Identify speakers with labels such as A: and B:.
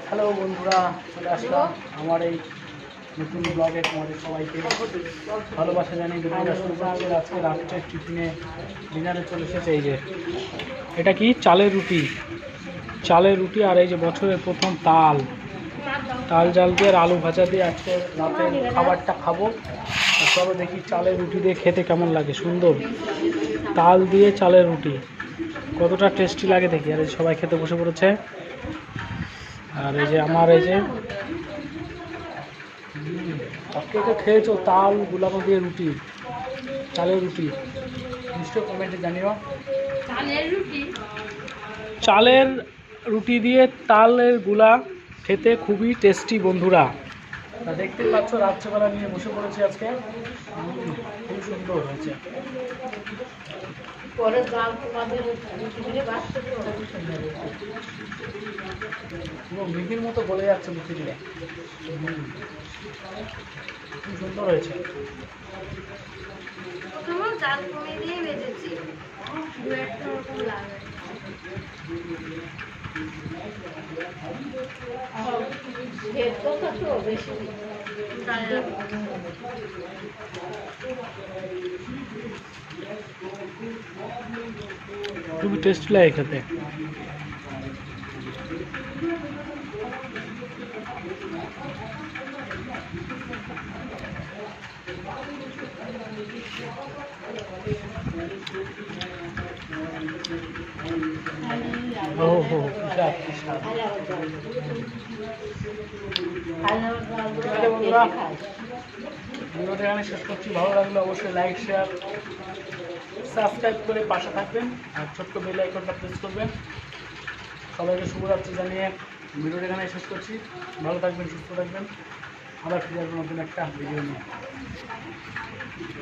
A: Hello বন্ধুরা, চলে আসলাম আমার এই নতুন ব্লগে। তোমাদের সবাইকে ভালোবাসা জানিয়ে ভিডিওটা শুরু করছি। আজকে রাত্রের টিফিনে ডিনারে চলে এসেছে এই যে, এটা কি চালের রুটি আর এই যে বছরের প্রথম তাল জাল দিয়ে আর আলু ভাজা দিয়ে আজকে রাতের খাবারটা খাবো। আর চলো দেখি চালের রুটি দিয়ে খেতে কেমন লাগে। সুন্দর তাল দিয়ে চালের রুটি কতটা টেস্টি লাগে দেখি। আর এই সবাই খেতে বসে পড়েছে। আর এই যে আমার এই যে কে কে খেয়েছো তাল গুলানো দিয়ে রুটি, চালের রুটি, নিশ্চয়ই কমেন্টে জানিও। চালের রুটি দিয়ে তালের গুলা খেতে খুবই টেস্টি বন্ধুরা। তা দেখতেই পাচ্ছ রাত্রেবেলা নিয়ে বসে পড়েছি আজকে। খুব সুন্দর হয়েছে। পুরো মিহির মতো গলে যাচ্ছে মুখে দিলে। খুব সুন্দর হয়েছে। খুবই টেস্টি লাগে খেতে। ভিডিওটা এখানে শেষ করছি। ভালো লাগলে অবশ্যই লাইক, শেয়ার, সাবস্ক্রাইব করে পাশে থাকবেন আর ছোট্ট বেল আইকনটা প্রেস করবেন। সবাইকে শুভরাত্রি জানিয়ে ভিডিওটা এখানে শেষ করছি। ভালো থাকবেন, সুস্থ থাকবেন। আবার ফিরে আসবেন নতুন একটা ভিডিও নিয়ে।